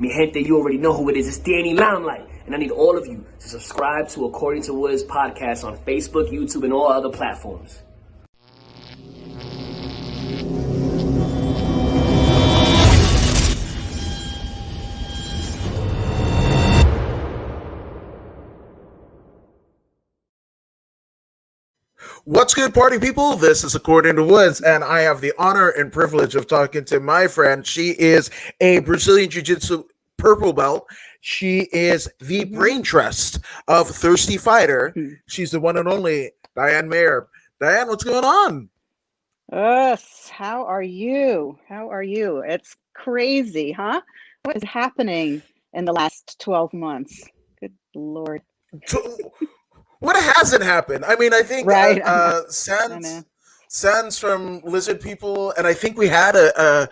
Mi gente, you already know who it is. It's Danny Limelight. And I need all of you to subscribe to According to Woods podcast on Facebook, YouTube, and all other platforms. What's good, party people? This is According to Woods, and I have the honor and privilege of talking to my friend. She is a Brazilian Jiu-Jitsu purple belt. She is the brain trust of Thirsty Fighter. She's the one and only Diane Maier. Diane, what's going on? Us, how are you? How are you? It's crazy, huh? What is happening in the last 12 months? Good Lord. What hasn't happened? I mean, I think Right. Sans from Lizard People, and I think we had a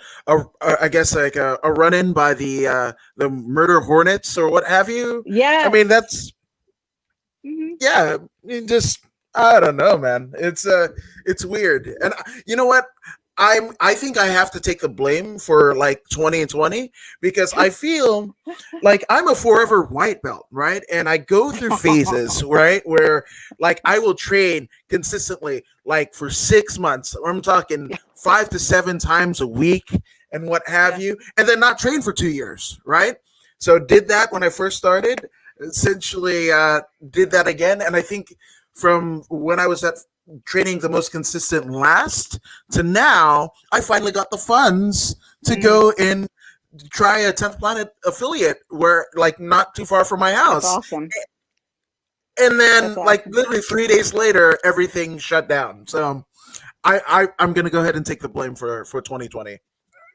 run-in by the Murder Hornets or what have you. Yeah. I mean, that's yeah. I mean, just I don't know, man. It's weird, and you know what? I think I have to take the blame for like 2020 because I feel like I'm a forever white belt, right? And I go through phases, right, where like I will train consistently, like for 6 months. I'm talking 5 to 7 times a week and what have you, and then not train for 2 years, right? So did that when I first started. Essentially, did that again, and I think from when I was at training the most consistent last to now, I finally got the funds to go and try a 10th Planet affiliate where like not too far from my house. That's awesome. And then like literally 3 days later, everything shut down. So I'm going to go ahead and take the blame for 2020.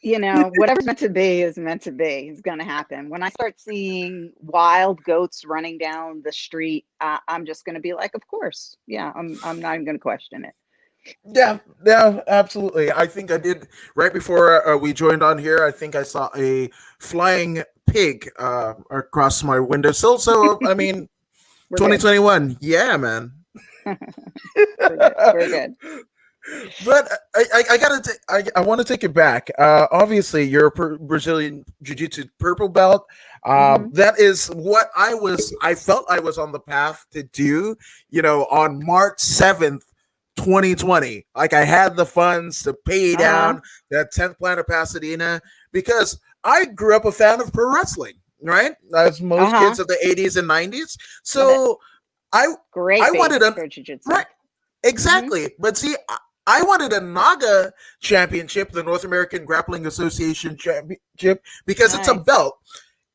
You know, whatever's meant to be is meant to be. It's going to happen. When I start seeing wild goats running down the street, I'm just going to be like, of course. Yeah, I'm not even going to question it. Yeah, absolutely. I think I did right before we joined on here. I think I saw a flying pig across my windowsill. So, I mean, 2021. Good. Yeah, man. We're good. But I want to take it back. Obviously, you're a Brazilian Jiu-Jitsu purple belt. That is what I felt I was on the path to do, you know, on March 7th, 2020. Like I had the funds to pay down that 10th Planet Pasadena because I grew up a fan of pro wrestling, right? As most kids of the 80s and 90s. So I wanted a Jiu-Jitsu. Right. Exactly. But see, I wanted a NAGA championship, the North American Grappling Association championship, because it's a belt.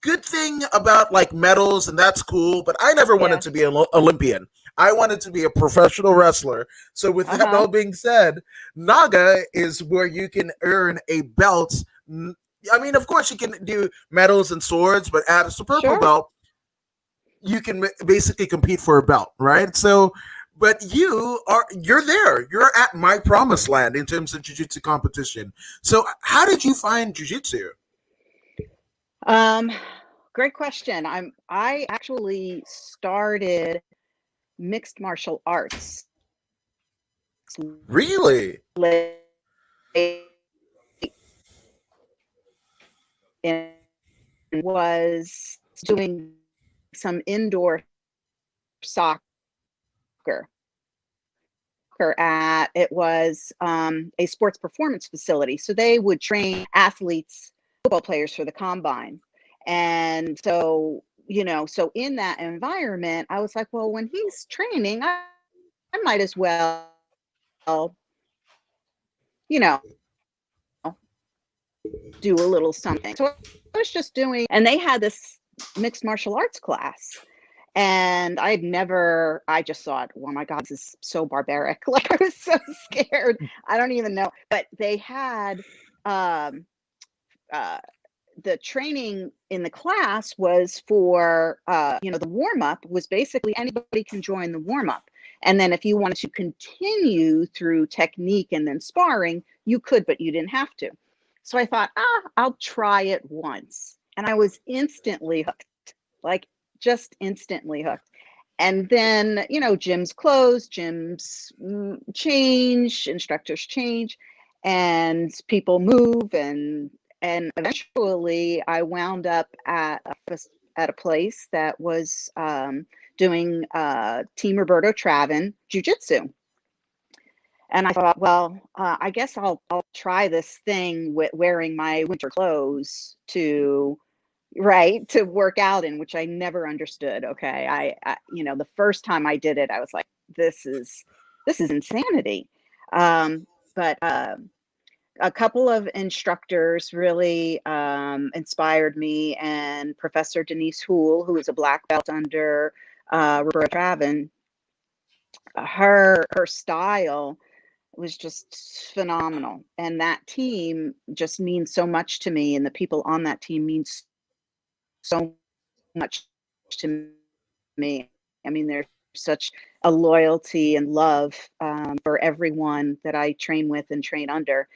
Good thing about like medals, and that's cool, but I never wanted to be an Olympian. I wanted to be a professional wrestler. So with that all being said, NAGA is where you can earn a belt. I mean, of course, you can do medals and swords, but as a purple belt, you can basically compete for a belt, right? So but you're there. You're at my promised land in terms of jiu-jitsu competition. So how did you find jiu-jitsu? Great question. I actually started mixed martial arts. Really? And was doing some indoor soccer. It was a sports performance facility. So they would train athletes, football players for the combine. And so, you know, so in that environment, I was like, well, when he's training, I might as well, you know, do a little something. So I was just doing, and they had this mixed martial arts class. And I just thought, oh my God, this is so barbaric. Like I was so scared. I don't even know. But they had the training in the class was for, the warm up was basically anybody can join the warm up. And then if you wanted to continue through technique and then sparring, you could, but you didn't have to. So I thought, I'll try it once. And I was instantly hooked, like just instantly hooked. And then, you know, gyms close, gyms change, instructors change, and people move. And and eventually I wound up at a place that was doing Team Roberto Traven Jiu-Jitsu. And I thought, well, I guess I'll try this thing with wearing my winter clothes to work out in, which I never understood. Okay, the first time I did it, I was like, this is insanity. But a couple of instructors really inspired me, and Professor Denise Houle, who is a black belt under Roberto Traven, her style was just phenomenal, and that team just means so much to me, and the people on that team means so much to me. I mean, there's such a loyalty and love for everyone that I train with and train under.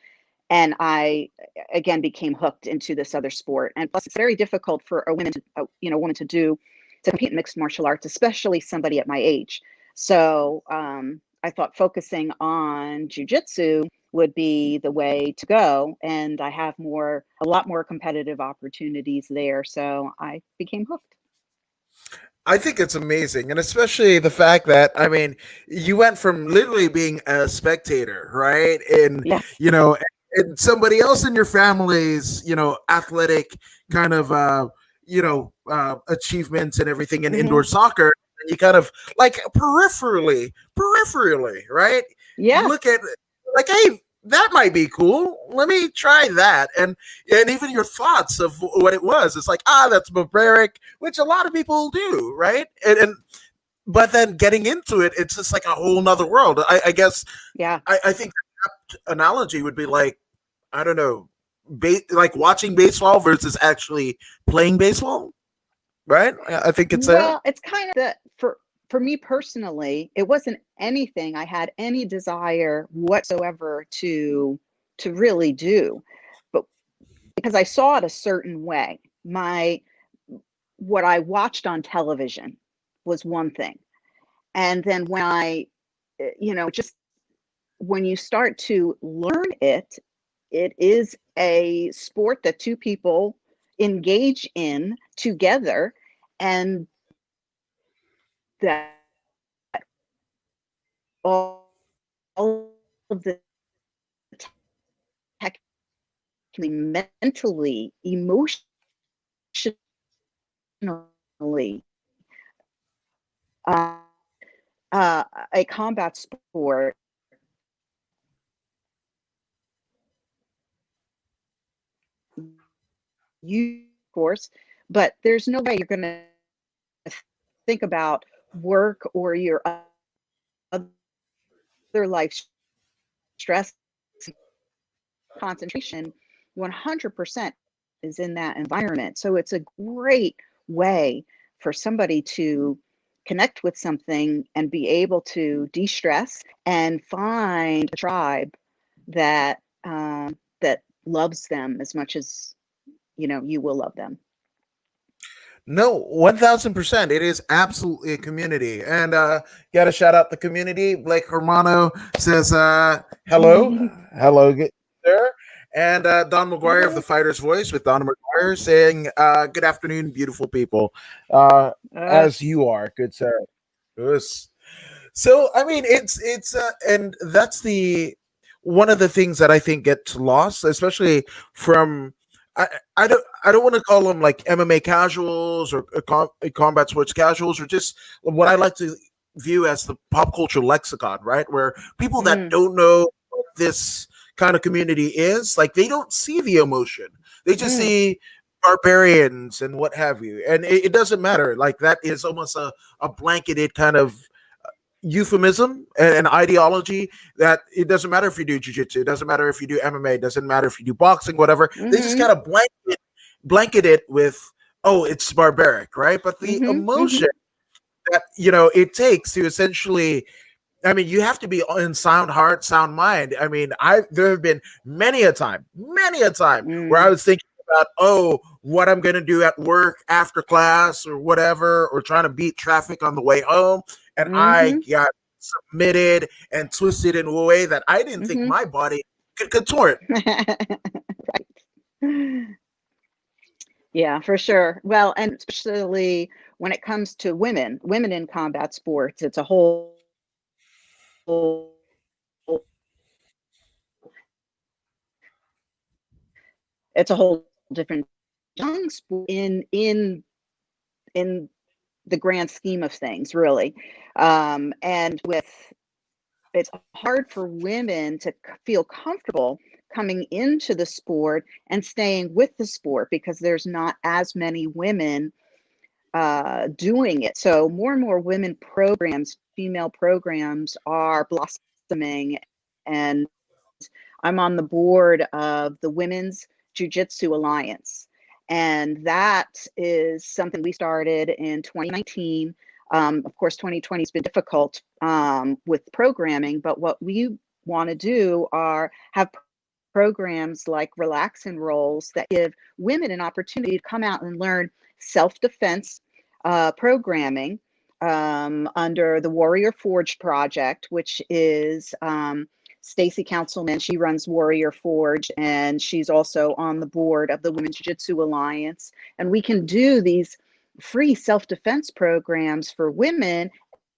And I, again, became hooked into this other sport. And plus, it's very difficult for a woman to compete in mixed martial arts, especially somebody at my age. So I thought focusing on jujitsu would be the way to go. And I have a lot more competitive opportunities there. So I became hooked. I think it's amazing, and especially the fact that, I mean, you went from literally being a spectator, right? And Yes. and somebody else in your family's, athletic kind of achievements and everything in Mm-hmm. indoor soccer, and you kind of like peripherally, right? You Yes. look at like, hey, that might be cool. Let me try that. And even your thoughts of what it was, it's like, that's barbaric, which a lot of people do, right? And but then getting into it, it's just like a whole nother world. I guess Yeah. I think the analogy would be like, I don't know, like watching baseball versus actually playing baseball, right? I think it's there. Well, it's kind of for me personally, it wasn't anything I had any desire whatsoever to really do. But because I saw it a certain way, what I watched on television was one thing. And then when just when you start to learn it, it is a sport that two people engage in together, and that all of the technically, mentally, emotionally, uh, a combat sport, you, of course, but there's no way you're going to think about work or your other life stress, concentration 100% is in that environment. So it's a great way for somebody to connect with something and be able to de-stress and find a tribe that loves them as much as you will love them. No, 1000%. It is absolutely a community. And gotta shout out the community. Blake Hermano says hello. Hello, good sir. And Don McGuire of the Fighter's Voice with Don McGuire saying good afternoon, beautiful people. Uh, As you are, good sir. Yes. So I mean, it's and that's the one of the things that I think gets lost, especially from I I don't want to call them like MMA casuals or combat sports casuals, or just what I like to view as the pop culture lexicon, right? Where people that mm, don't know what this kind of community is, like they don't see the emotion, they just mm, see barbarians and what have you, and it doesn't matter. Like that is almost a blanketed kind of euphemism and an ideology that it doesn't matter if you do jiu-jitsu, it doesn't matter if you do MMA, it doesn't matter if you do boxing, whatever. They just mm-hmm, kind of blanket it with, oh, it's barbaric, right? But the mm-hmm, mm-hmm, emotion that it takes to essentially, I mean, you have to be in sound heart, sound mind. I mean, there have been many a time where I mm, was thinking about, oh, what I'm going to do at work after class or whatever, or trying to beat traffic on the way home, and I mm-hmm, got submitted and twisted in a way that I didn't think mm-hmm. my body could contort. Right. Yeah, for sure. Well, and especially when it comes to women in combat sports, it's a whole different young sport in the grand scheme of things, really. And with it's hard for women to feel comfortable coming into the sport and staying with the sport because there's not as many women doing it. So more and more women programs, female programs are blossoming, and I'm on the board of the Women's Jiu-Jitsu Alliance. And that is something we started in 2019. Of course, 2020 has been difficult with programming, but what we want to do are have programs like relax and rolls that give women an opportunity to come out and learn self-defense programming under the Warrior Forge project, which is Stacy Councilman. She runs Warrior Forge, and she's also on the board of the Women's Jiu-Jitsu Alliance. And we can do these free self-defense programs for women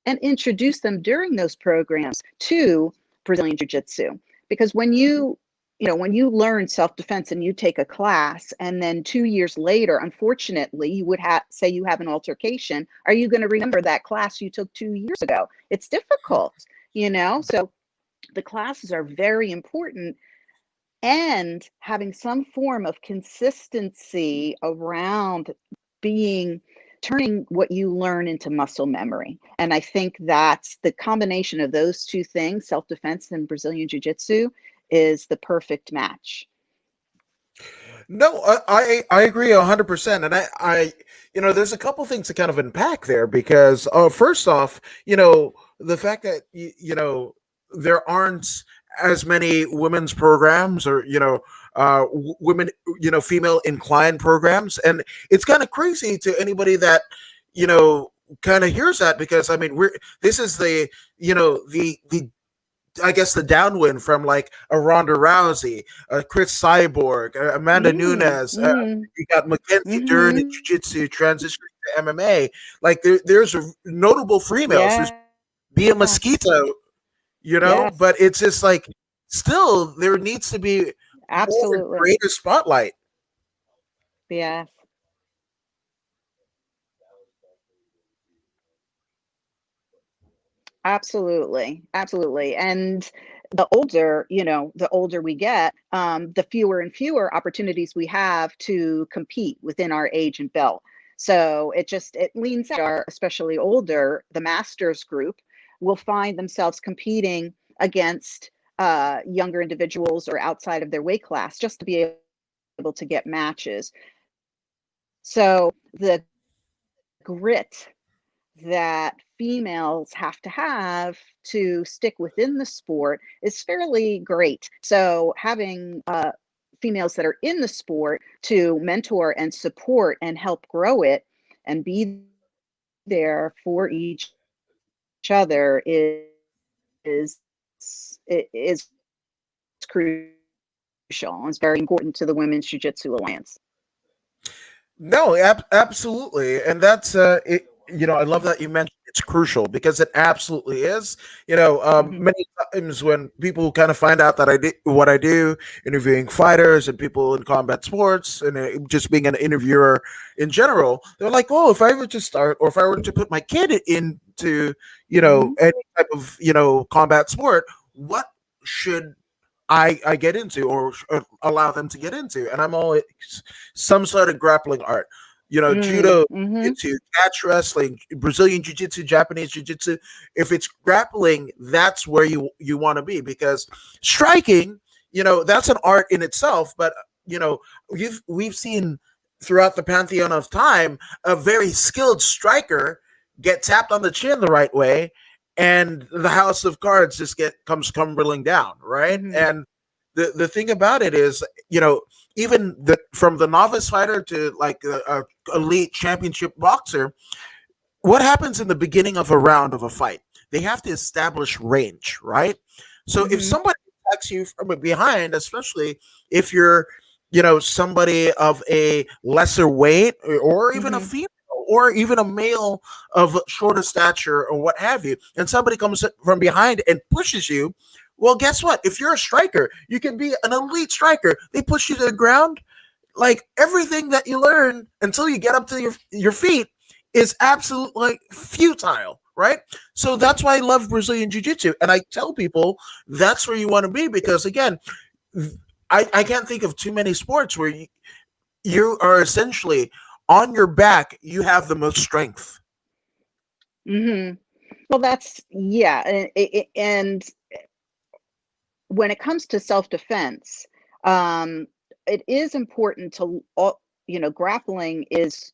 and introduce them during those programs to Brazilian Jiu-Jitsu. Because when you learn self-defense and you take a class and then 2 years later, unfortunately, you would say you have an altercation, are you going to remember that class you took 2 years ago? It's difficult, so the classes are very important, and having some form of consistency around turning what you learn into muscle memory. And I think that's the combination of those two things, self-defense and Brazilian Jiu-Jitsu, is the perfect match. No, I agree 100%, and there's a couple things to kind of unpack there because first off, the fact that there aren't as many women's programs or women female inclined programs, and it's kind of crazy to anybody that kind of hears that, because I mean this is the I guess the downwind from like a Ronda Rousey, Chris Cyborg, Amanda Nunes. You got Mackenzie Dern in Jiu-Jitsu transitioning to MMA. Like there's a notable females. There's Bia Mosquito, Yes. but it's just like still there needs to be more of a greater spotlight. Yes. Absolutely. And the older we get, the fewer and fewer opportunities we have to compete within our age and belt. So it leans out, especially older, the masters group will find themselves competing against younger individuals or outside of their weight class just to be able to get matches. So the grit that females have to stick within the sport is fairly great. So having females that are in the sport to mentor and support and help grow it and be there for each other is crucial. It's very important to the Women's Jiu-Jitsu Alliance. No, absolutely, and that's it. I love that you mentioned it's crucial because it absolutely is. Many times when people kind of find out that I did what I do, interviewing fighters and people in combat sports, and just being an interviewer in general, they're like, "Oh, if I were to start, or if I were to put my kid into, any type of combat sport, what should I get into or allow them to get into?" And I'm always some sort of grappling art, judo, jiu-jitsu, catch wrestling, Brazilian jiu-jitsu, Japanese jiu-jitsu. If it's grappling, that's where you want to be, because striking, that's an art in itself. But we've seen throughout the pantheon of time a very skilled striker get tapped on the chin the right way, and the house of cards just comes crumbling down, right? And the thing about it is, even from the novice fighter to like a elite championship boxer, what happens in the beginning of a round of a fight? They have to establish range, right? So if somebody attacks you from behind, especially if you're somebody of a lesser weight, or even a Hmm. female, or even a male of shorter stature, or what have you, and somebody comes from behind and pushes you. Well, guess what? If you're a striker, you can be an elite striker. They push you to the ground. Like, everything that you learn until you get up to your feet is absolutely futile, right? So that's why I love Brazilian Jiu-Jitsu, and I tell people that's where you want to be, because again, I can't think of too many sports where you are essentially on your back, you have the most strength. Hmm. Well, that's, yeah, and when it comes to self-defense, um, it is important to, grappling is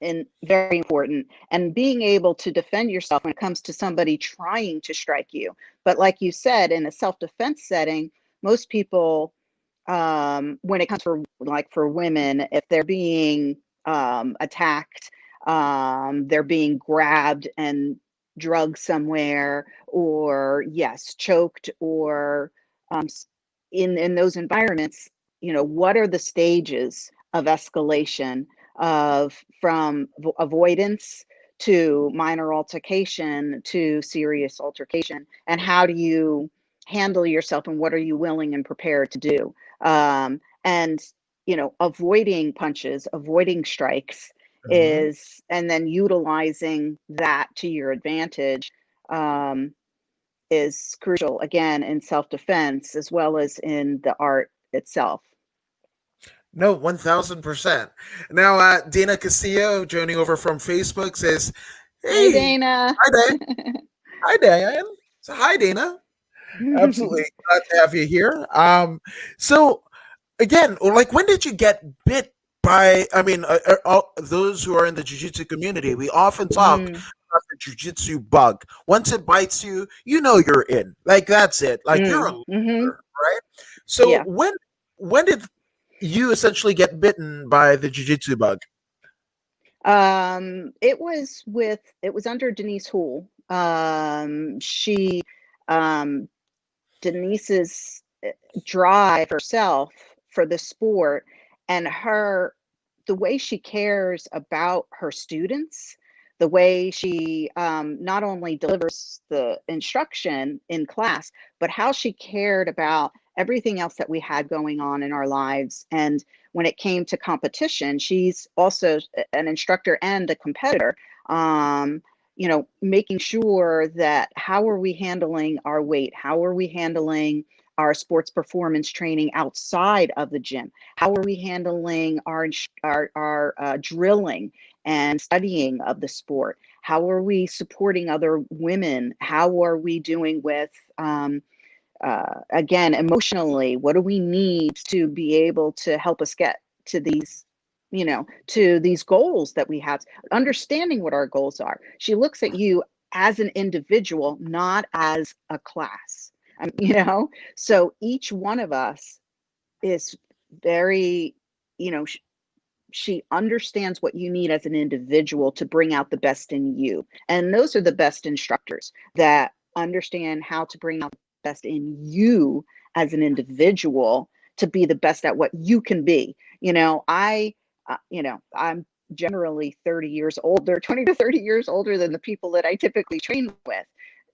very important, and being able to defend yourself when it comes to somebody trying to strike you. But like you said, in a self-defense setting, most people, when it comes for, like, for women, if they're being attacked, they're being grabbed and drugged somewhere, or yes, choked, or um, in those environments, what are the stages of escalation, of from avoidance to minor altercation to serious altercation, and how do you handle yourself, and what are you willing and prepared to do, and avoiding punches, avoiding strikes Mhm. is, and then utilizing that to your advantage, um, is crucial, again, in self-defense as well as in the art itself. No, 1000%. Now, Dana Castillo, joining over from Facebook, says, Hey, "Hey, Dana. hi, Diane. Hi, Diane." So, hi, Dana. Absolutely glad to have you here. So again, like, when did you get bit by? I mean, those who are in the jiu-jitsu community, we often talk Mm, about the jiu-jitsu bug. Once it bites you, you know you're in. Like, that's it. Like, you're a mm-hmm. loser, right? So Yeah. when did you essentially get bitten by the jiu-jitsu bug? It was under Denise Houle. She um Denise's drive herself for the sport, and the way she cares about her students, the way she, not only delivers the instruction in class, but how she cared about everything else that we had going on in our lives. And when it came to competition, she's also an instructor and a competitor. Making sure that, how are we handling our weight? How are we handling our sports performance training outside of the gym? How are we handling our drilling and studying of the sport? How are we supporting other women? How are we doing with, again, emotionally? What do we need to be able to help us get to these goals that we have? Understanding what our goals are. She looks at you as an individual, not as a class. So each one of us is very, you know, sh- she understands what you need as an individual to bring out the best in you. And those are the best instructors that understand how to bring out the best in you as an individual to be the best at what you can be. I'm generally 30 years older, 20 to 30 years older than the people that I typically train with.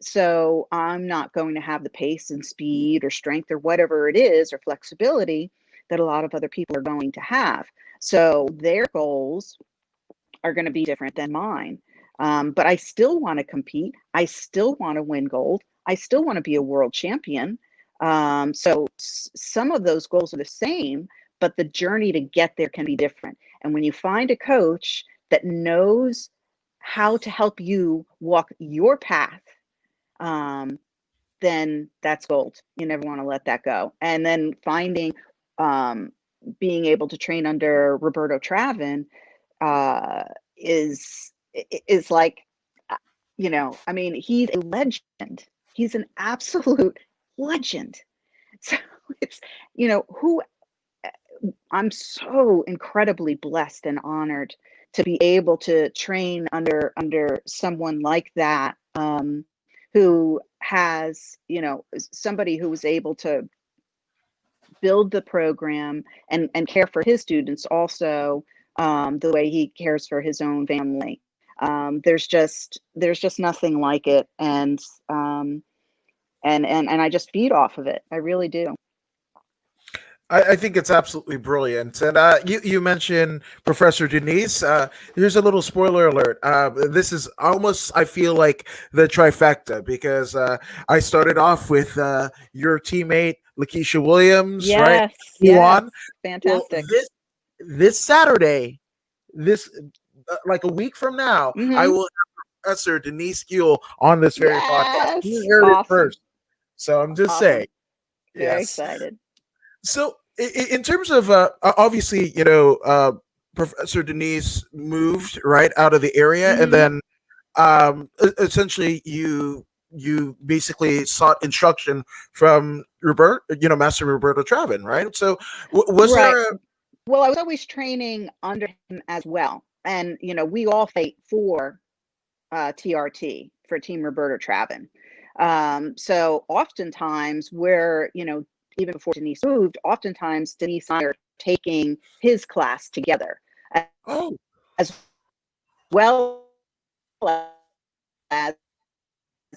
So I'm not going to have the pace and speed or strength or whatever it is, or flexibility, that a lot of other people are going to have. So their goals are going to be different than mine. But I still want to compete. I still want to win gold. I still want to be a world champion. So some of those goals are the same, but the journey to get there can be different. And when you find a coach that knows how to help you walk your path, um, then that's gold. You never want to let that go. And then um, being able to train under Roberto Travin, uh, is like, uh, I mean, he's a legend. He's an absolute legend. So it's, who I'm so incredibly blessed and honored to be able to train under someone like that, who has, somebody who was able to build the program and care for his students also, the way he cares for his own family. There's just nothing like it, and I just feed off of it. I really do. I think it's absolutely brilliant. And you mentioned Professor Denise. Here's a little spoiler alert. This is almost, I feel like, the trifecta because I started off with your teammate, Lakeisha Williams, right? Yes, You yes, on. Well, fantastic. this Saturday, this like a week from now, I Hmm. will have Professor Denise Gill on this very podcast. You Yes, heard it awesome, first. So I'm just saying, awesome. Very yes. excited. So, in terms of obviously, Professor Denise moved right out of the area, and Hmm. then essentially you basically sought instruction from Master Roberto Travin, right? So, was Right. there a Well, I was always training under him as well, and we all fight for TRT, for Team Roberta Travin. So oftentimes we're, even before Denise moved, oftentimes Denise and I are taking his class together, oh as well as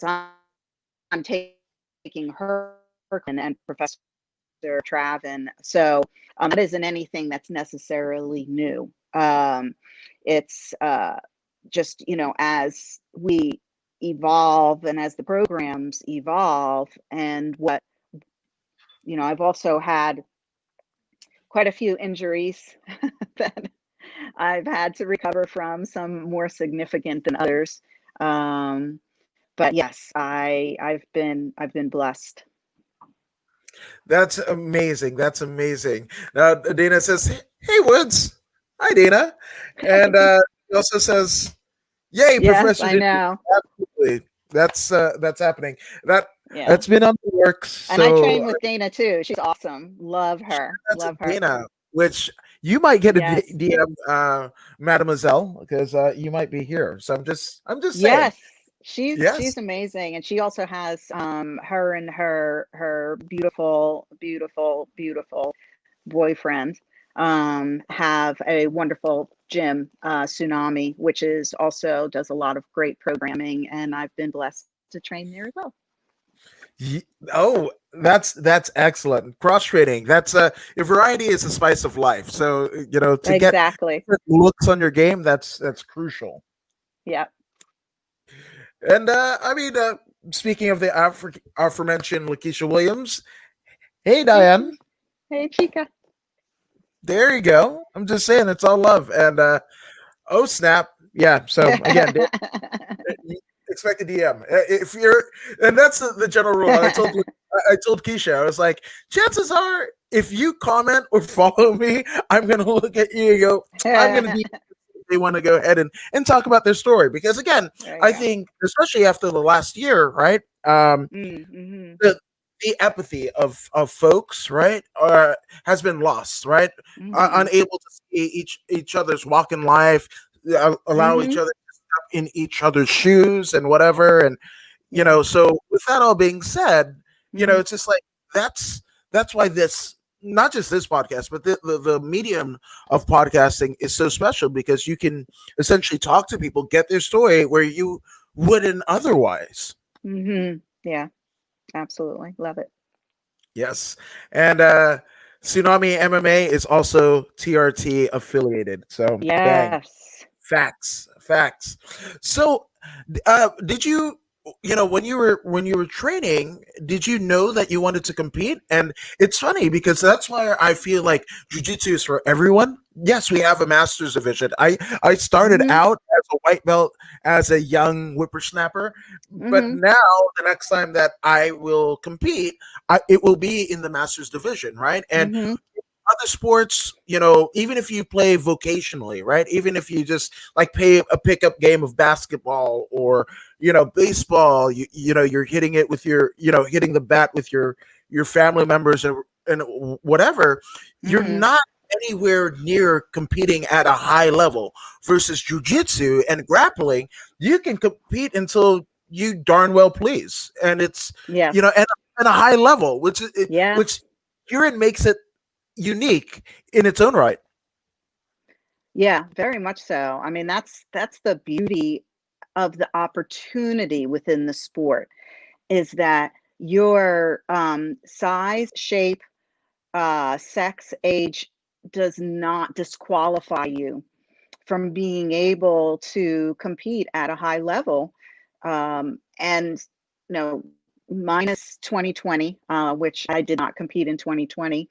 I'm taking her and Professor Travin. So that isn't anything that's necessarily new. It's just, as we evolve and as the programs evolve, and I've also had quite a few injuries that I've had to recover from, some more significant than others. Um, but yes, I've been blessed. that's amazing. That's amazing. Now Dana says, "Hey Woods, hi Dana," and he also says, "Yay, Yes, Professor I Denise." know. Absolutely. That's happening. That Yeah. that's been on the works. And I So train with Dana too. She's awesome. Love her. that's a Love her. Dana, which you might get a Yes. DM, Mademoiselle, because you might be here. So I'm just saying. Yes. She's Yes. amazing, and she also has her and her beautiful, beautiful, beautiful boyfriend have a wonderful gym, Tsunami, which is also does a lot of great programming, and I've been blessed to train there as well. Ye- Oh, that's excellent. Cross training. That's variety is the spice of life. So to get Exactly. different looks on your game, that's crucial. Yeah. And I mean, speaking of the aforementioned Lakeisha Williams, hey Diane, Hey, hey, Chica. there you go. I'm just saying, it's all love. And oh snap, yeah. So again, you expect a DM if you're, and that's the general rule. I told Keisha, I was like, chances are, if you comment or follow me, I'm gonna look at you and go, I'm gonna be. They want to go ahead and talk about their story because again, There you I go. think especially after the last year, right? Mm-hmm. The the apathy of folks, right, has been lost, right? Mm-hmm. Unable to see each other's walk in life, allow each Mm-hmm. other in each other's shoes and whatever, and Yeah. so with that all being said, Mm-hmm. it's just like that's why this, not just this podcast, but the medium of podcasting is so special because you can essentially talk to people, get their story where you wouldn't otherwise. Mm-hmm. Yeah. Absolutely. Love it. Yes. And Tsunami MMA is also TRT affiliated. So bang. Yes. Facts. So did you, when you were training, did you know that you wanted to compete? And it's funny because that's why I feel like jiu-jitsu is for everyone. Yes, we have a master's division. I started Mm-hmm. out as a white belt as a young whippersnapper, but Mm-hmm. now the next time that I will compete, it will be in the master's division, right? And Mm-hmm. other sports, even if you play vocationally, right? Even if you just like pay a pickup game of basketball or baseball, you're hitting it with hitting the bat with your family members and whatever, you're Mm-hmm. not anywhere near competing at a high level versus jujitsu and grappling. You can compete until you darn well please, and it's Yes. at a high level, which Yeah. which herein makes it unique in its own right. Yeah, very much so. I mean, that's the beauty of the opportunity within the sport, is that your size, shape, sex, age does not disqualify you from being able to compete at a high level. And minus 2020, which I did not compete in 2020,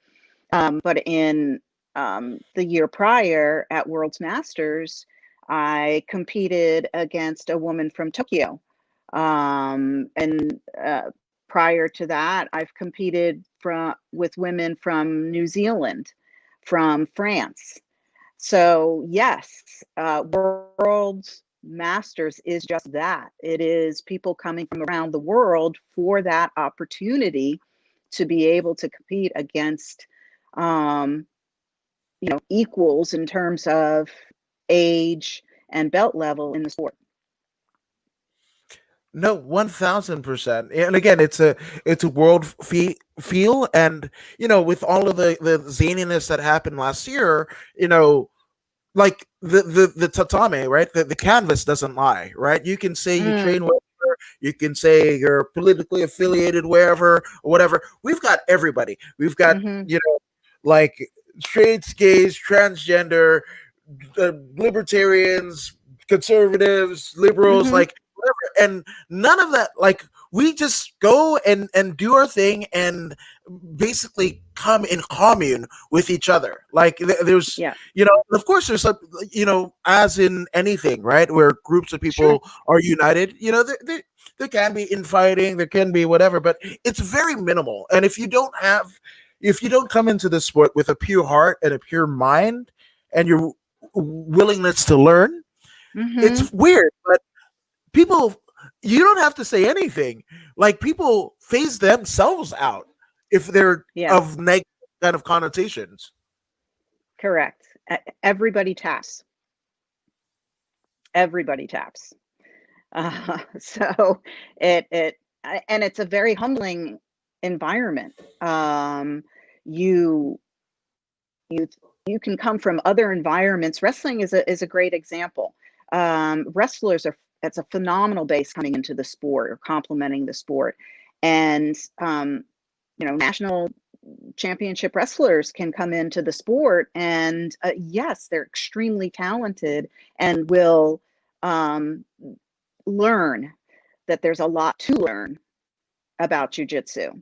but in the year prior at World's Masters, I competed against a woman from Tokyo. And prior to that, I've competed with women from New Zealand, from France. So yes, World's Masters is just that. It is people coming from around the world for that opportunity to be able to compete against um, equals in terms of age and belt level in the sport. No, 1,000%. And again, it's a world feel, and with all of the zaniness that happened last year, like the tatame, right? The canvas doesn't lie, right? You can say you train Mm, wherever, you can say you're politically affiliated wherever or whatever. We've got everybody. We've got hmm like straights, gays, transgender, libertarians, conservatives, liberals, hmm like whatever, and none of that. Like we just go and do our thing and basically come in commune with each other. Like there's, Yeah, of course, there's like, as in anything, right, where groups of sure. people are united. There can be infighting, there can be whatever, but it's very minimal. And if you don't come into this sport with a pure heart and a pure mind and your willingness to learn, hmm it's weird. But people, you don't have to say anything. Like people phase themselves out if they're Yeah, of negative kind of connotations. correct. Everybody taps. Everybody taps. So and it's a very humbling environment. You you you can come from other environments. Wrestling is a great example. Wrestlers are It's a phenomenal base coming into the sport or complementing the sport, and national championship wrestlers can come into the sport, and yes, they're extremely talented and will um, learn that there's a lot to learn about jujitsu,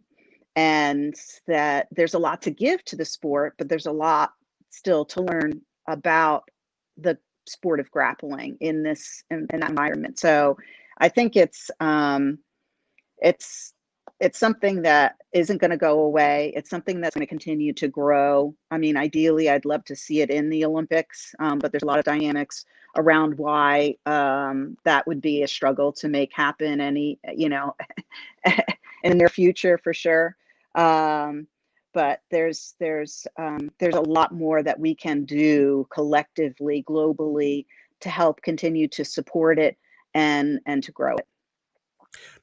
and that there's a lot to give to the sport, but there's a lot still to learn about the sport of grappling in that environment. So I think it's it's something that isn't going to go away. It's something that's going to continue to grow. I mean, ideally, I'd love to see it in the Olympics, but there's a lot of dynamics around why that would be a struggle to make happen in the near future for sure. Um, but there's a lot more that we can do collectively, globally, to help continue to support it and to grow it.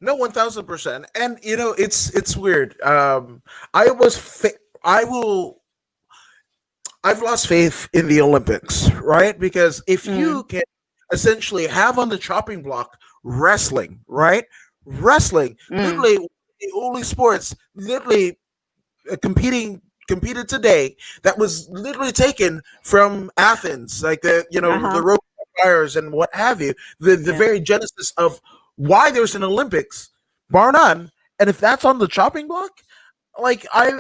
No, 1,000%. And it's weird. I was, I will, I've lost faith in the Olympics, right? Because if Mm, you can essentially have on the chopping block wrestling, right? Wrestling, mm, literally the only sports literally competed today that was literally taken from Athens, like the uh-huh. Roman empires and what have you. The Yeah. very genesis of why there's an Olympics, bar none. And if that's on the chopping block, like I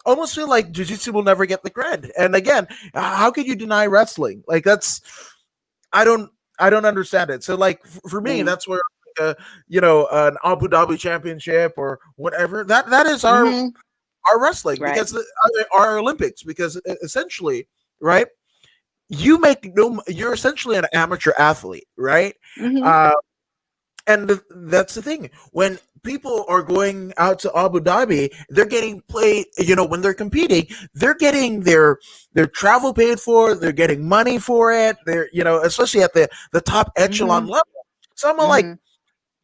almost feel like jiu-jitsu will never get the cred. And again, how could you deny wrestling? Like that's I don't I don't understand it. So like for me, Mm, that's where an Abu Dhabi championship or whatever, that is mhm. our wrestling, Right. because our Olympics, because essentially, right, you're essentially an amateur athlete, right? Mhm. uh, and that's the thing. When people are going out to Abu Dhabi, they're getting played. When they're competing, they're getting their travel paid for. They're getting money for it. They're especially at the top echelon Mhm. level. So I'm like, Mhm.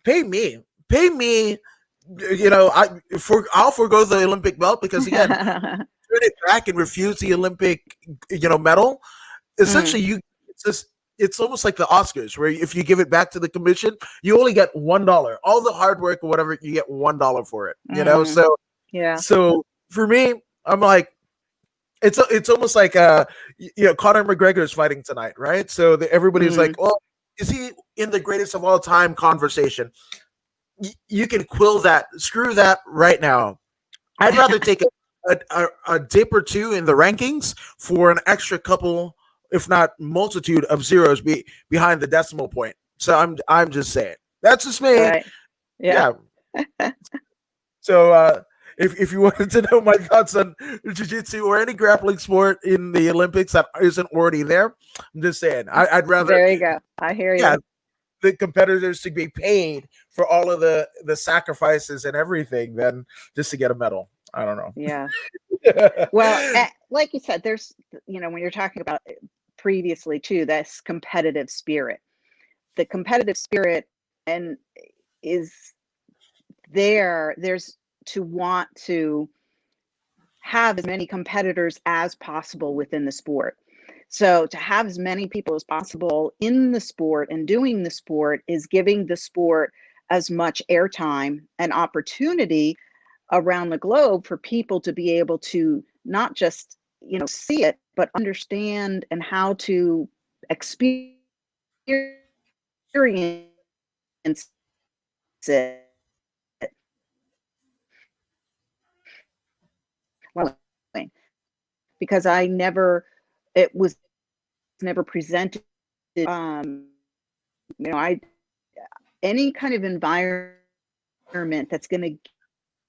pay me. I'll forego the Olympic belt, because again, turn it back and refuse the Olympic, medal, essentially it's almost like the Oscars, where if you give it back to the commission, you only get $1. All the hard work or whatever, you get $1 for it. So Yeah. so for me, I'm like, it's almost like Conor McGregor is fighting tonight, right? So everybody's like, oh, is he in the greatest of all time conversation? You can screw that right now. I'd rather take a dip or two in the rankings for an extra couple, if not multitude of zeros behind the decimal point. So I'm just saying. That's just me. Right. Yeah. So if you wanted to know my thoughts on jiu-jitsu or any grappling sport in the Olympics that isn't already there, I'm just saying. I'd rather. There you go. I hear you. Yeah, the competitors to be paid for all of the sacrifices and everything than just to get a medal. I don't know. Yeah. Well, like you said, there's, when you're talking about previously too, that's competitive spirit. The competitive spirit and is there's to want to have as many competitors as possible within the sport. So to have as many people as possible in the sport and doing the sport is giving the sport as much airtime and opportunity around the globe for people to be able to not just, see it, but understand and how to experience it. Well, because it was never presented. I any kind of environment that's going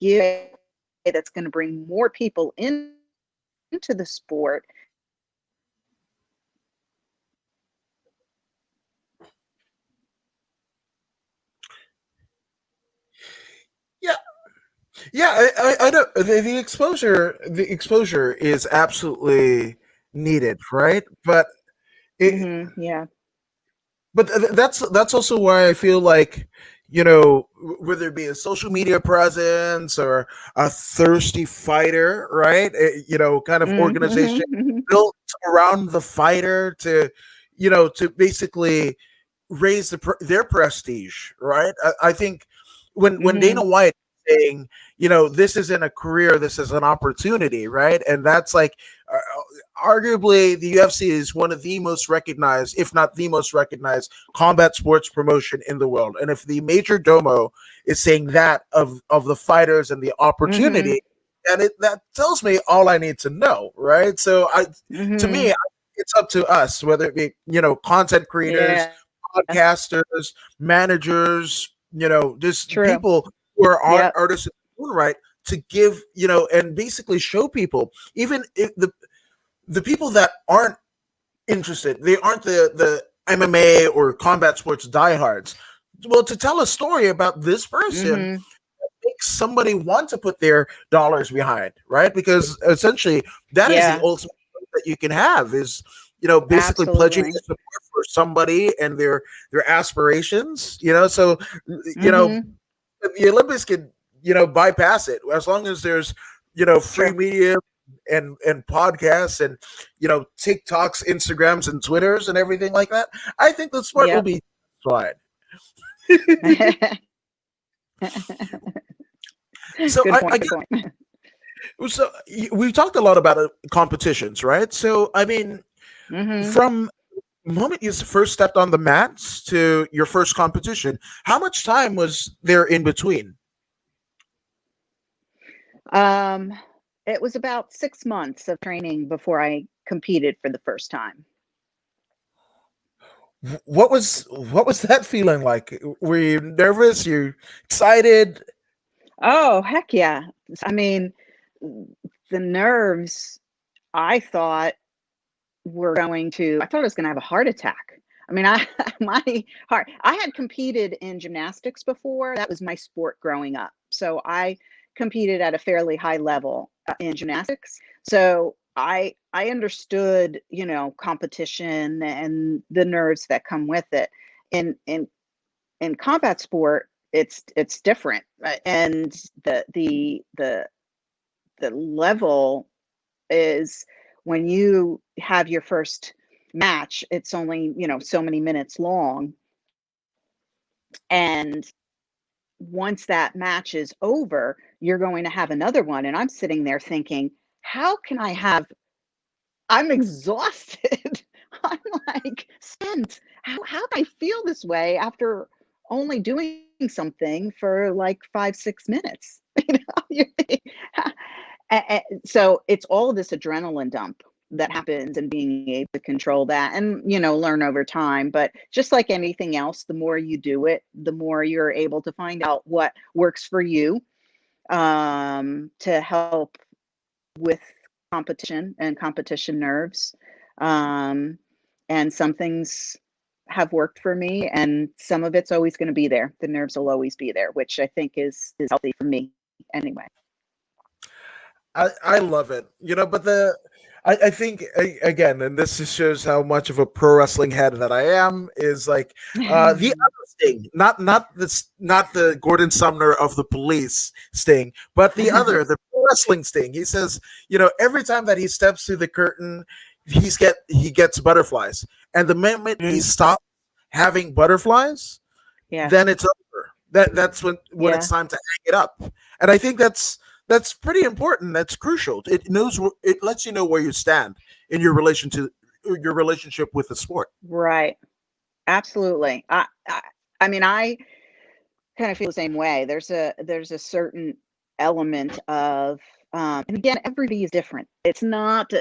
to bring more people into the sport. Yeah, I know the exposure is absolutely needed, right? But Yeah. but that's also why I feel like, whether it be a social media presence or a thirsty fighter, right? Kind of organization built around the fighter to basically raise their prestige, right? I think when Dana White is saying, this isn't a career, this is an opportunity, right? And that's like, arguably the UFC is one of the most recognized, if not the most recognized, combat sports promotion in the world. And if the major domo is saying that of the fighters and the opportunity, and that tells me all I need to know, right? So to me, it's up to us, whether it be content creators, podcasters, managers, just people who are artists in their own right, to give, and basically show people, even if the people that aren't interested, they aren't the MMA or combat sports diehards. Well, to tell a story about this person makes somebody want to put their dollars behind, right? Because essentially that is the ultimate that you can have is, basically pledging your support for somebody and their aspirations, so the Olympics can, bypass it as long as there's, free media and podcasts and, TikToks, Instagrams and Twitters and everything like that. I think the sport will be fine. So so we've talked a lot about competitions, right? So I mean, from the moment you first stepped on the mats to your first competition, how much time was there in between? It was about 6 months of training before I competed for the first time. What was that feeling like? Were you nervous? You excited? Oh, heck yeah. I mean, the nerves, I thought I thought I was going to have a heart attack. I mean, I had competed in gymnastics before. That was my sport growing up. So I competed at a fairly high level in gymnastics. So I understood, competition and the nerves that come with it. In combat sport, it's different, and the level is when you have your first match, it's only, so many minutes long. And once that match is over, you're going to have another one. And I'm sitting there thinking, how can I'm exhausted. I'm like spent. How do I feel this way after only doing something for like 5, 6 minutes? So it's all this adrenaline dump that happens, and being able to control that and, learn over time. But just like anything else, the more you do it, the more you're able to find out what works for you, to help with competition and competition nerves. Um, and some things have worked for me, and some of it's always going to be there. The nerves will always be there, which I think is healthy for me anyway. I love it, but I think again, and this just shows how much of a pro wrestling head that I am, is like the other Sting, not the Gordon Sumner of the Police Sting, but the pro wrestling Sting. He says, every time that he steps through the curtain, he gets butterflies, and the moment he stops having butterflies, Yeah. then it's over. That's when Yeah. it's time to hang it up. And I think that's pretty important. That's crucial. It lets you know where you stand in your relationship with the sport. Right. Absolutely. I mean, I kind of feel the same way. There's a certain element of, and again, everybody is different. It's not,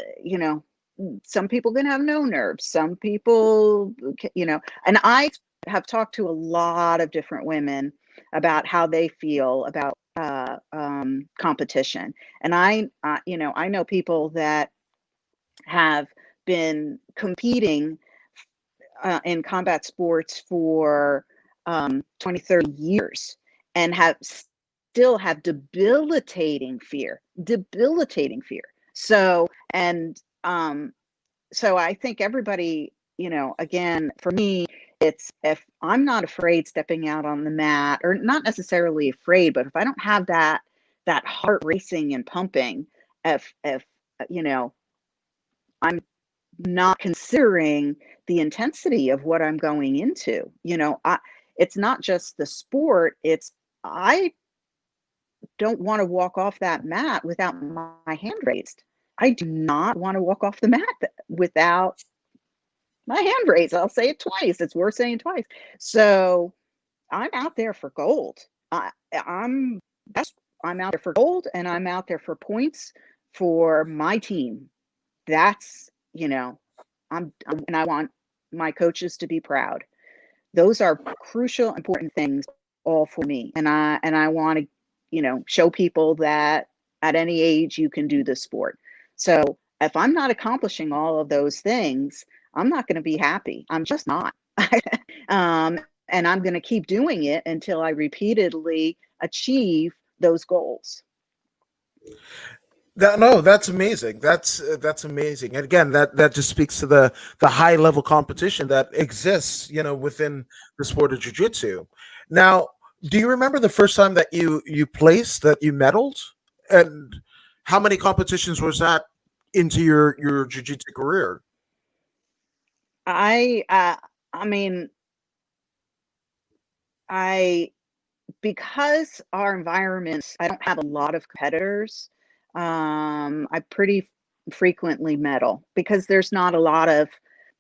some people can have no nerves. Some people, and I have talked to a lot of different women about how they feel about competition. And I know people that have been competing in combat sports for 20, 30 years, and still have debilitating fear. So, and so I think everybody, again, for me, it's, if I'm not afraid stepping out on the mat, or not necessarily afraid, but if I don't have that heart racing and pumping, if I'm not considering the intensity of what I'm going into, it's not just the sport. It's, I don't want to walk off that mat without my hand raised. I do not want to walk off the mat without my hand raised. I'll say it twice. It's worth saying twice. So I'm out there for gold. I'm out there for gold, and I'm out there for points for my team. That's, and I want my coaches to be proud. Those are crucial, important things all for me. And I want to, show people that at any age you can do this sport. So if I'm not accomplishing all of those things, I'm not going to be happy. I'm just not. And I'm going to keep doing it until I repeatedly achieve those goals. No, that's amazing. That's amazing. And again, that just speaks to the high level competition that exists, within the sport of jiu-jitsu. Now, do you remember the first time that you placed, that you medaled, and how many competitions was that into your jiu-jitsu career? I mean, because our environments, I don't have a lot of competitors. I pretty frequently medal because there's not a lot of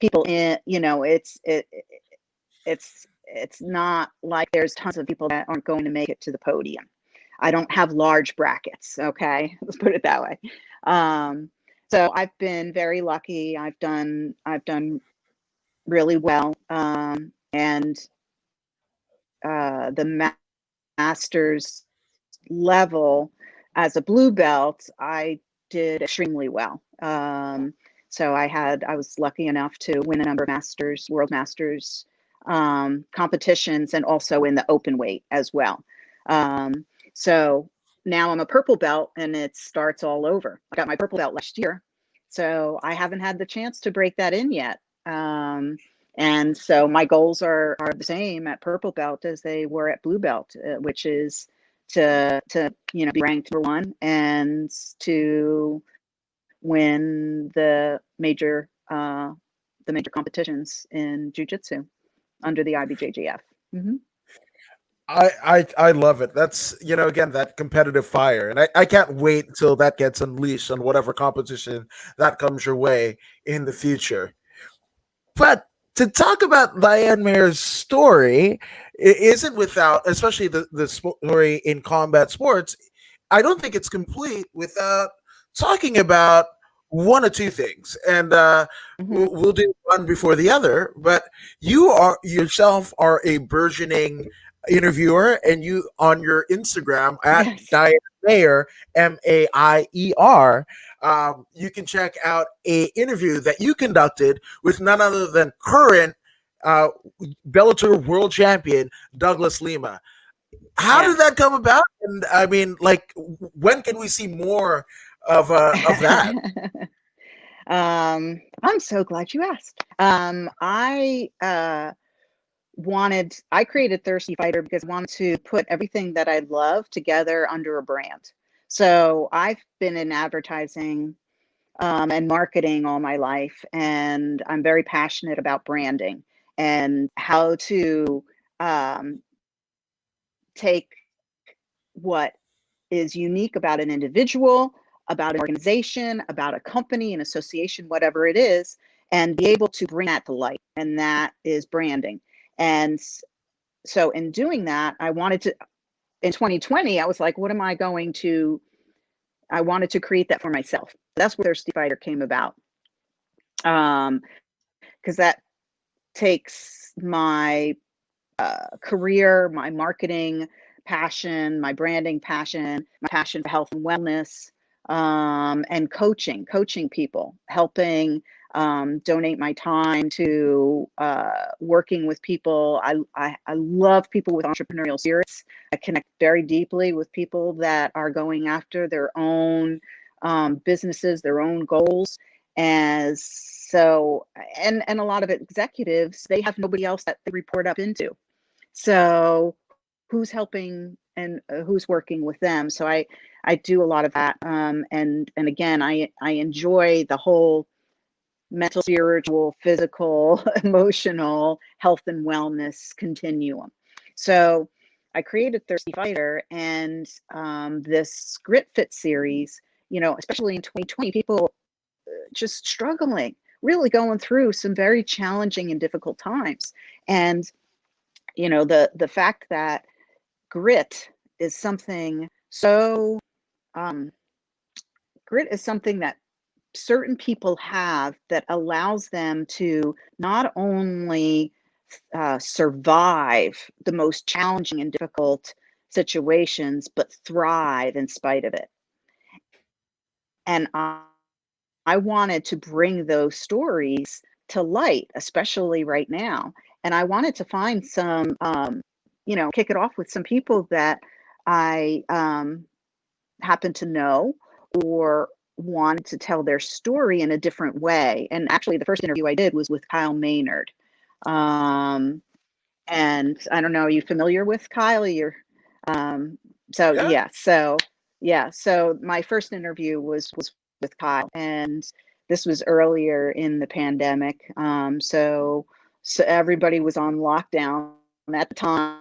people in, it's not like there's tons of people that aren't going to make it to the podium. I don't have large brackets. Okay. Let's put it that way. So I've been very lucky. I've done really well. And the master's level as a blue belt, I did extremely well. So I was lucky enough to win a number of world masters competitions, and also in the open weight as well. So now I'm a purple belt, and it starts all over. I got my purple belt last year, so I haven't had the chance to break that in yet. And so my goals are the same at purple belt as they were at blue belt, which is to be ranked number one, and to win the major competitions in jiu-jitsu under the IBJJF. Mm-hmm. I love it. That's, again, that competitive fire. And I can't wait until that gets unleashed on whatever competition that comes your way in the future. But to talk about Diane Maier's story, it isn't without, especially the story in combat sports, I don't think it's complete without talking about one or two things. And Mm-hmm. we'll do one before the other. But you are yourself are a burgeoning interviewer, and you on your Instagram at Yes. Diane Maier, Maier. You can check out a interview that you conducted with none other than current uh, Bellator world champion Douglas Lima. How Yeah. did that come about? And I mean, like, when can we see more of that? I'm so glad you asked. I created Thirsty Fighter because I wanted to put everything that I love together under a brand. So I've been in advertising and marketing all my life, and I'm very passionate about branding and how to um, take what is unique about an individual, about an organization, about a company, an association, whatever it is, and be able to bring that to light. And that is branding. And so in doing that, I wanted to, in 2020, I was like, what am I going to, I wanted to create that for myself. That's where Thirsty Fighter came about. Because that takes my career, my marketing passion, my branding passion, my passion for health and wellness, and coaching people, helping donate my time to working with people. I love people with entrepreneurial spirits. I connect very deeply with people that are going after their own businesses, their own goals. As so, and a lot of executives, they have nobody else that they report up into. So who's helping and who's working with them? So I do a lot of that. And again, I enjoy the whole mental, spiritual, physical, emotional health and wellness continuum. So I created Thirsty Fighter, and this Grit Fit series, especially in 2020, people just struggling, really going through some very challenging and difficult times. And the fact that grit is something so um, grit is something that certain people have that allows them to not only survive the most challenging and difficult situations, but thrive in spite of it. And I wanted to bring those stories to light, especially right now. And I wanted to find some, kick it off with some people that I happen to know or wanted to tell their story in a different way. And actually, the first interview I did was with Kyle Maynard. Um, and I don't know, are you familiar with Kyle? Um, so Yeah. yeah, so yeah, so my first interview was with Kyle, and this was earlier in the pandemic. So everybody was on lockdown at the time,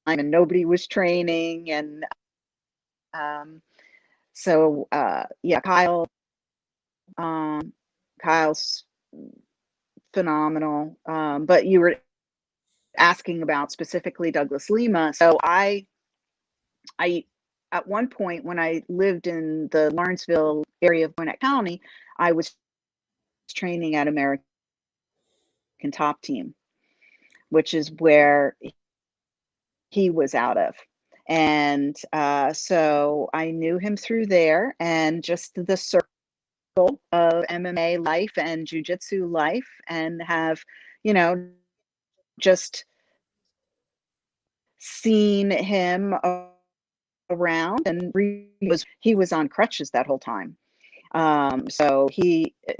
and nobody was training, and um, yeah, um, Kyle's phenomenal. But you were asking about specifically Douglas Lima. So I at one point when I lived in the Lawrenceville area of Gwinnett County, I was training at American Top Team, which is where he was out of. And so I knew him through there, and just the circle of MMA life and jujitsu life, and have, you know, just seen him around. And he was on crutches that whole time. So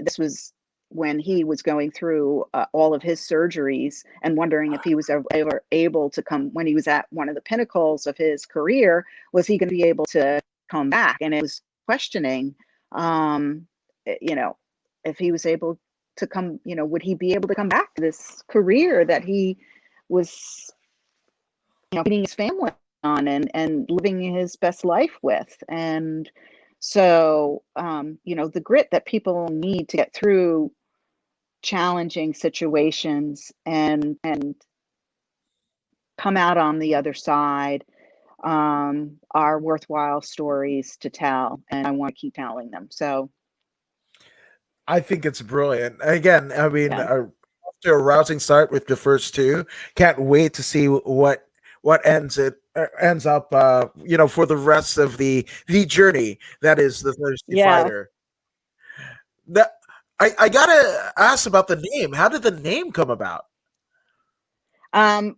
this was when he was going through all of his surgeries and wondering if he was ever able to come, when he was at one of the pinnacles of his career, was he going to be able to come back? And it was questioning, um, if he was able to come, would he be able to come back to this career that he was, feeding his family on and living his best life with. And so, the grit that people need to get through challenging situations and come out on the other side, are worthwhile stories to tell, and I want to keep telling them. So I think it's brilliant. Again, I mean, yeah, after a rousing start with the first two, can't wait to see what ends up, for the rest of the journey that is the Thirsty yeah. Fighter. That I gotta ask about the name. How did the name come about? Um,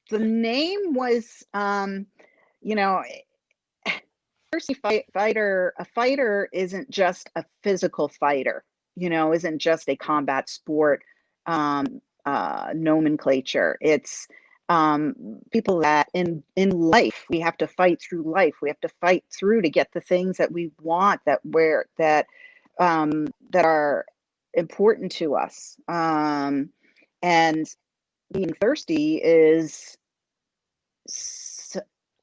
the name was, you know, thirsty fighter. A fighter isn't just a physical fighter. Isn't just a combat sport nomenclature. It's people that in life we have to fight through life. We have to fight through to get the things that we want, that are important to us. And being thirsty is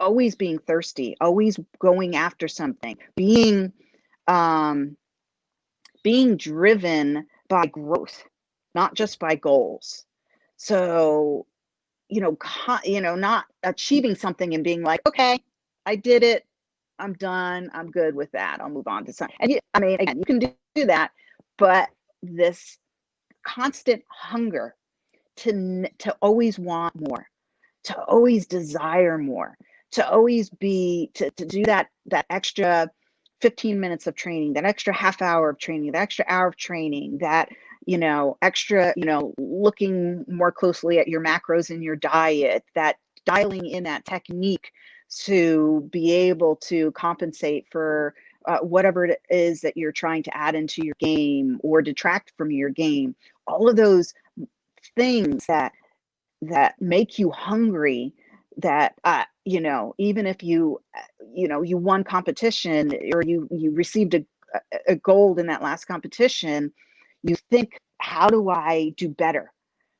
always being thirsty, always going after something, um, being driven by growth, not just by goals. So, not achieving something and being like, okay, I did it. I'm done. I'm good with that. I'll move on to something. And I mean, again, you can do that, but this constant hunger to always want more, to always desire more, to always to do that extra 15 minutes of training, that extra half hour of training, that extra hour of training, that extra, looking more closely at your macros in your diet, that dialing in that technique to be able to compensate for whatever it is that you're trying to add into your game or detract from your game. All of those things that make you hungry, that even if you won competition, or you received a gold in that last competition, you think, how do I do better,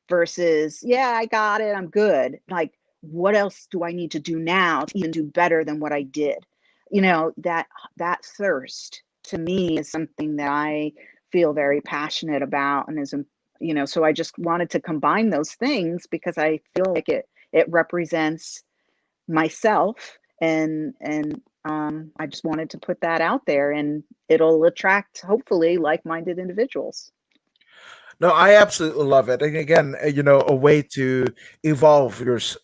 versus, yeah, I got it, I'm good. Like, what else do I need to do now to even do better than what I did? That thirst to me is something that I feel very passionate about, and so I just wanted to combine those things because I feel like it represents myself, and I just wanted to put that out there, and it'll attract, hopefully, like-minded individuals. No, I absolutely love it. And again, a way to evolve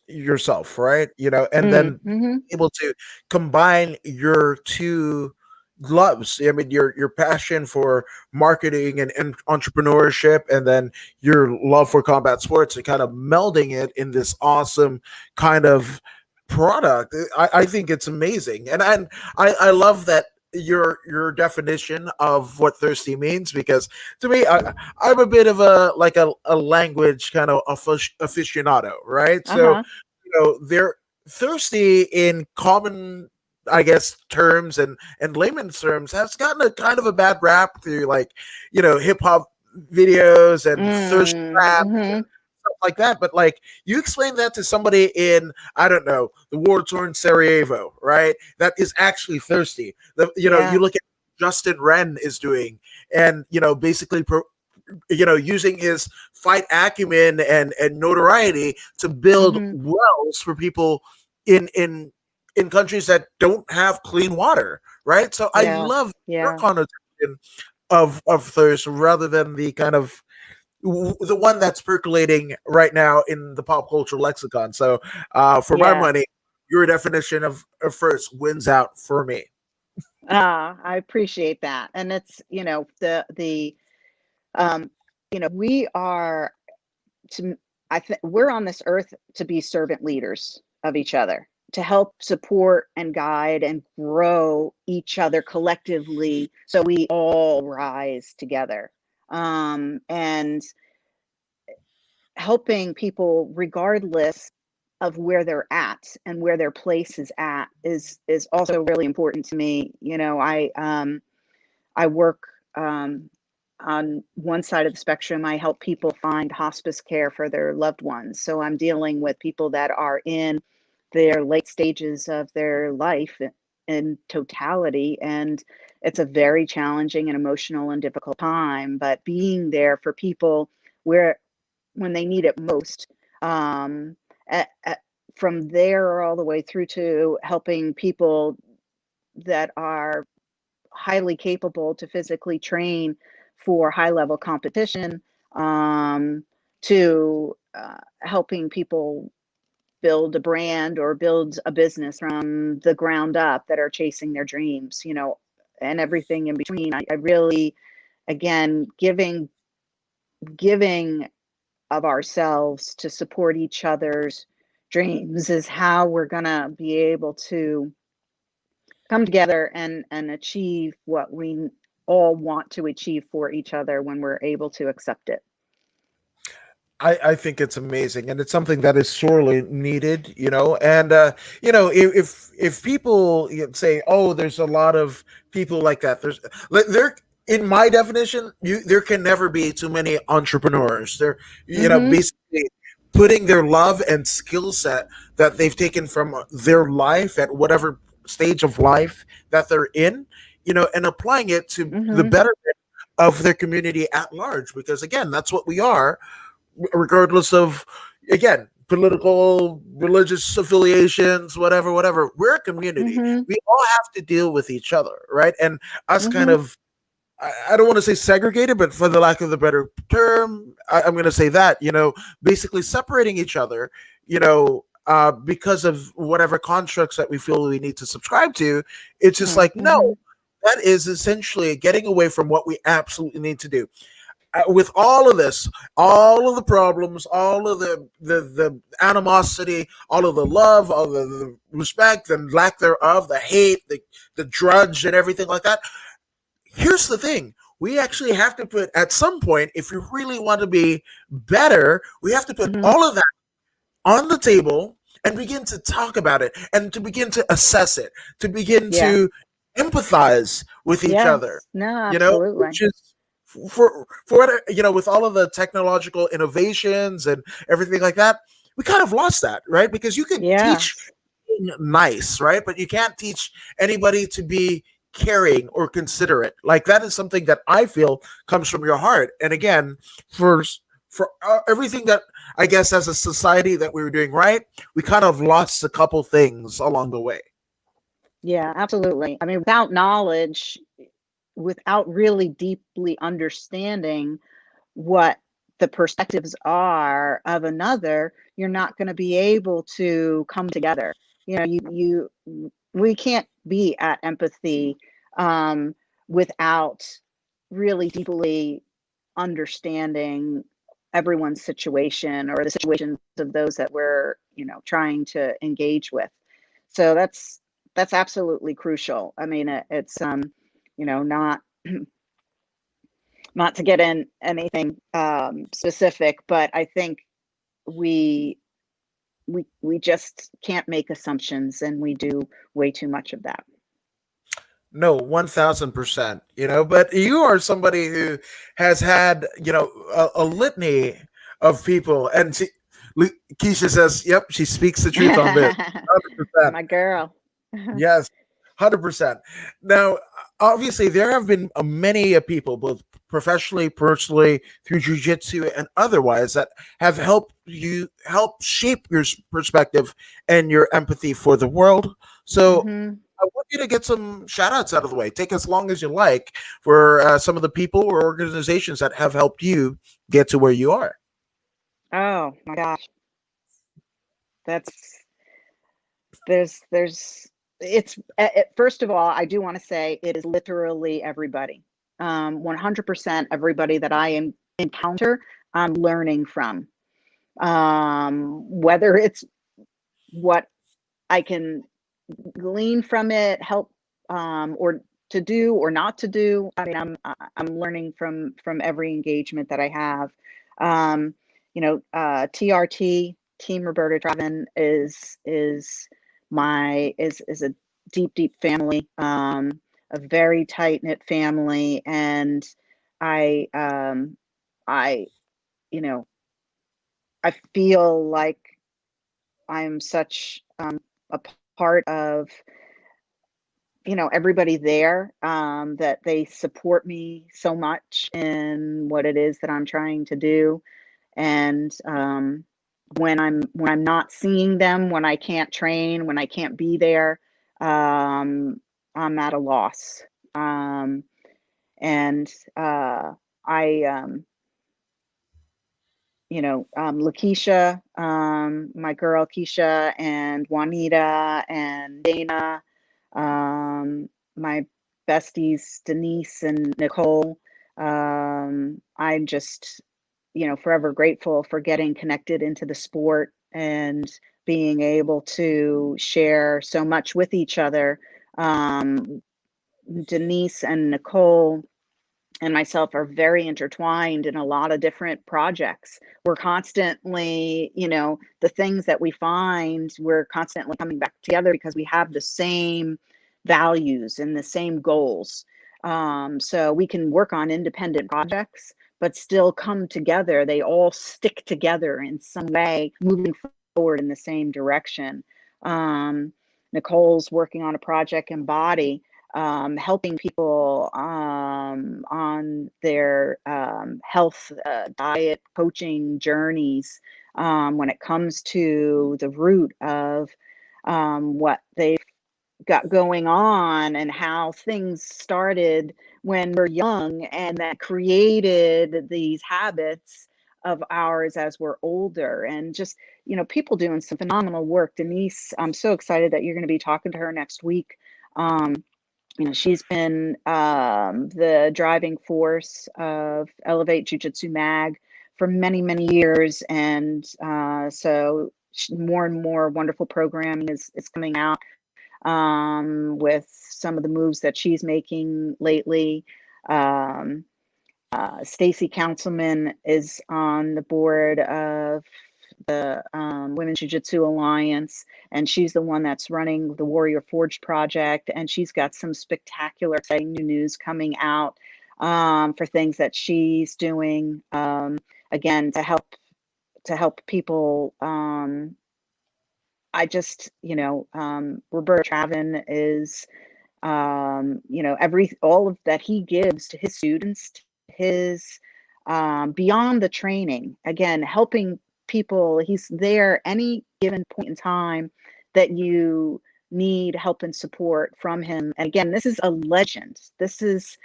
yourself, right? And then Mm-hmm. able to combine your two loves. I mean, your passion for marketing and entrepreneurship, and then your love for combat sports, and kind of melding it in this awesome kind of product. I think it's amazing, and I love that your definition of what thirsty means, because to me, I'm a bit of a language kind of aficionado, right? So Uh-huh. they're thirsty in common, I guess, terms and layman's terms, has gotten a kind of a bad rap through, like, hip hop videos and thirst traps Mm-hmm. stuff like that. But like, you explain that to somebody in, I don't know, the war torn Sarajevo, right? That is actually thirsty. You Yeah. look at Justin Wren is doing, and basically using his fight acumen and notoriety to build Mm-hmm. wells for people in countries that don't have clean water, right? So I Yeah. love your Yeah. connotation of thirst, rather than the kind of the one that's percolating right now in the pop culture lexicon. So for my Yeah. money, your definition of first wins out for me. I appreciate that. And it's, the um, we are to I think we're on this earth to be servant leaders of each other, to help support and guide and grow each other collectively, so we all rise together. And helping people regardless of where they're at and where their place is at is also really important to me. I work on one side of the spectrum, I help people find hospice care for their loved ones. So I'm dealing with people that are in their late stages of their life in totality. And it's a very challenging and emotional and difficult time, but being there for people where when they need it most, um, from there all the way through to helping people that are highly capable to physically train for high level competition, to helping people build a brand or build a business from the ground up that are chasing their dreams, and everything in between. I really, again, giving of ourselves to support each other's dreams is how we're going to be able to come together and achieve what we all want to achieve for each other when we're able to accept it. I think it's amazing, and it's something that is sorely needed, And if people say, "Oh, there's a lot of people like that," there in my definition, there can never be too many entrepreneurs. They're Mm-hmm. basically putting their love and skill set that they've taken from their life at whatever stage of life that they're in, and applying it to the Mm-hmm. betterment of their community at large. Because again, that's what we are, regardless of, again, political, religious affiliations, whatever. We're a community. Mm-hmm. We all have to deal with each other, right? And us kind Mm-hmm. of, I don't want to say segregated, but for the lack of the better term, I'm going to say that, basically separating each other, because of whatever constructs that we feel we need to subscribe to. It's just like, Mm-hmm. no, that is essentially getting away from what we absolutely need to do. With all of this, all of the problems, all of the animosity, all of the love, all of the respect and lack thereof, the hate, the grudge, and everything like that. Here's the thing: we actually have to put, at some point, if you really want to be better, we have to put Mm-hmm. all of that on the table and begin to talk about it and to begin to assess it, to begin Yeah. to empathize with each other, Yes. No, absolutely. which is for what, with all of the technological innovations and everything like that, we kind of lost that, right? Because you could teach Yes. being nice, right? But you can't teach anybody to be caring or considerate. Like, that is something that I feel comes from your heart. And again, for everything that, I guess, as a society that we were doing right, we kind of lost a couple things along the way. Yeah, absolutely. I mean, without knowledge, without really deeply understanding what the perspectives are of another, you're not going to be able to come together. We can't be at empathy, um, without really deeply understanding everyone's situation or the situations of those that we're, trying to engage with. So that's absolutely crucial. I mean, it's not not to get in anything specific, but I think we we just can't make assumptions, and we do way too much of that. No, 1000%. But you are somebody who has had, a litany of people. And Keisha says, yep, she speaks the truth on this. 100%. My girl. Yes, 100%. Now, obviously, there have been many people, both professionally, personally, through jujitsu and otherwise, that have help shape your perspective and your empathy for the world. So Hmm. I want you to get some shout outs out of the way. Take as long as you like for some of the people or organizations that have helped you get to where you are. Oh my gosh, that's there's it's first of all, I do want to say it is literally everybody. 100% everybody that I encounter, I'm learning from. Whether it's what I can glean from it, help, or to do or not to do. I mean, I'm learning from every engagement that I have. Um, TRT, Team Roberta Driven, is a deep family. a very tight-knit family, and I, I, you know, I feel like I'm such a part of, everybody there, that they support me so much in what it is that I'm trying to do. And when I'm not seeing them, when I can't train, when I can't be there, um, I'm at a loss. Um, and I Lakeisha, my girl Keisha, and Juanita and Dana, my besties Denise and Nicole. I'm just, forever grateful for getting connected into the sport and being able to share so much with each other. Denise and Nicole and myself are very intertwined in a lot of different projects. We're constantly, the things that we find, we're constantly coming back together because we have the same values and the same goals. So we can work on independent projects, but still come together. They all stick together in some way, moving forward in the same direction. Nicole's working on a project in Body, helping people on their health, diet, coaching journeys, when it comes to the root of what they've got going on and how things started when we're young and that created these habits of ours as we're older. And just, people doing some phenomenal work. Denise, I'm so excited that you're going to be talking to her next week. She's been the driving force of Elevate Jiu-Jitsu Mag for many, many years. And so more and more wonderful programming is coming out with some of the moves that she's making lately. Stacy Councilman is on the board of the Women's Jiu-Jitsu Alliance, and she's the one that's running the Warrior Forged project, and she's got some spectacular, exciting new news coming out for things that she's doing, again, to help people. I just, Roberto Travin is, all of that he gives to his students, to his, beyond the training, again, helping people. He's there any given point in time that you need help and support from him. And again, this is a legend. This is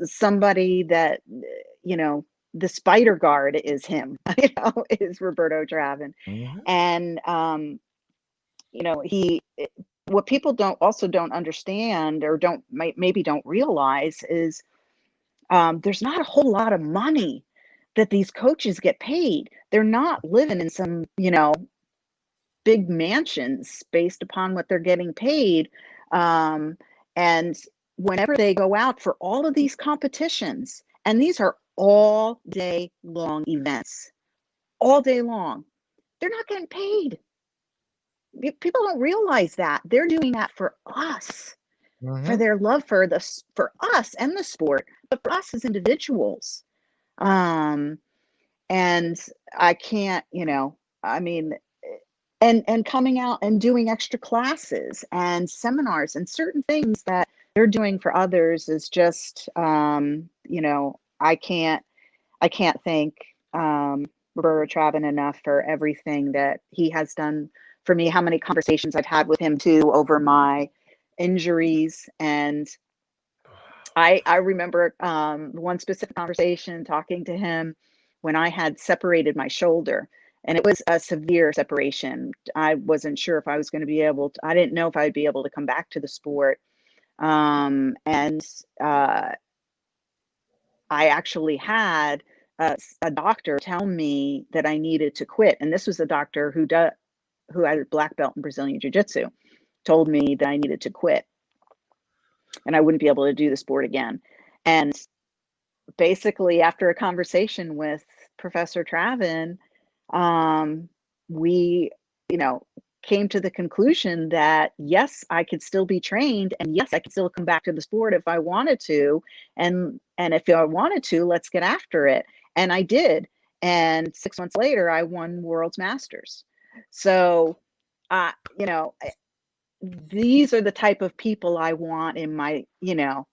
somebody that, the spider guard is him, is Roberto Travin. Mhm. And he, what people don't understand, or maybe don't realize, is there's not a whole lot of money that these coaches get paid. They're not living in some, big mansions based upon what they're getting paid. And whenever they go out for all of these competitions, and these are all day long events, all day long, they're not getting paid. People don't realize that they're doing that for us, for Mhm. their love for us and the sport, but for us as individuals. Um, and I can't, I mean, and coming out and doing extra classes and seminars and certain things that they're doing for others is just, I can't thank Roberto Travin enough for everything that he has done for me. How many conversations I've had with him too over my injuries. And I remember one specific conversation talking to him when I had separated my shoulder, and it was a severe separation. I wasn't sure if I was going to be able to, I didn't know if I'd be able to come back to the sport. And I actually had a doctor tell me that I needed to quit. And this was a doctor who had a black belt in Brazilian Jiu-Jitsu, told me that I needed to quit and I wouldn't be able to do the sport again. And basically, after a conversation with Professor Travin, we, you know, came to the conclusion that yes, I could still be trained, and yes, I could still come back to the sport if I wanted to, and if I wanted to, let's get after it. And I did. And 6 months later, I won World's Masters. So, you know, these are the type of people I want in my,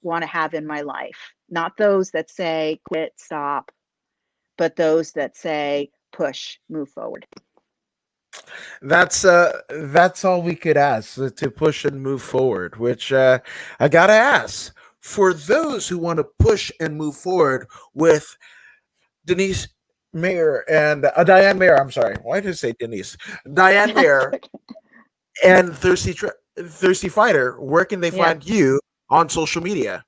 want to have in my life. Not those that say quit, stop, but those that say push, move forward. That's all we could ask, to push and move forward. Which I gotta ask, for those who want to push and move forward with Denise Maier and Diane Maier. I'm sorry, why did I say Denise? Diane Maier and Thirsty Fighter. Where can they Yeah. find you on social media?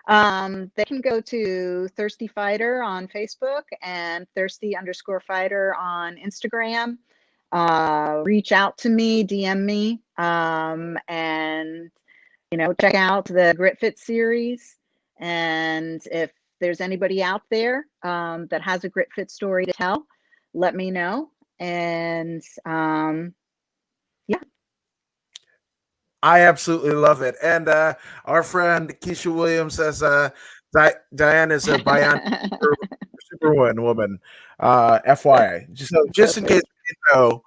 They can go to Thirsty Fighter on Facebook and Thirsty_Fighter on Instagram. Reach out to me, DM me, and check out the Grit Fit series. And if there's anybody out there that has a Grit Fit story to tell, let me know. And yeah. I absolutely love it. And our friend Keisha Williams says Diane is a Bionic Superwoman woman. FYI. Just in case you didn't know,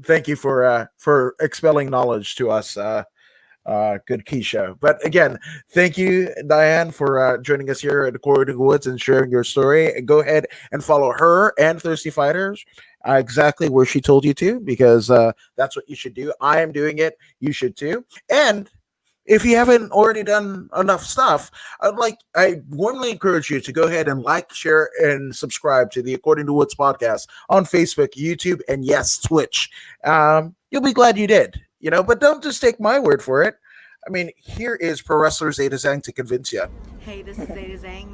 thank you for expelling knowledge to us, good Keisha. But again, thank you, Diane, for joining us here at According to Woods and sharing your story. And go ahead and follow her and Thirsty Fighters exactly where she told you to, because that's what you should do. I am doing it. You should too. And if you haven't already done enough stuff, I warmly encourage you to go ahead and like, share, and subscribe to the According to Woods podcast on Facebook, YouTube, and yes, Twitch. You'll be glad you did, but don't just take my word for it. I mean, here is Pro Wrestler Zeta Zhang to convince you. Hey, this is Zeta Zhang.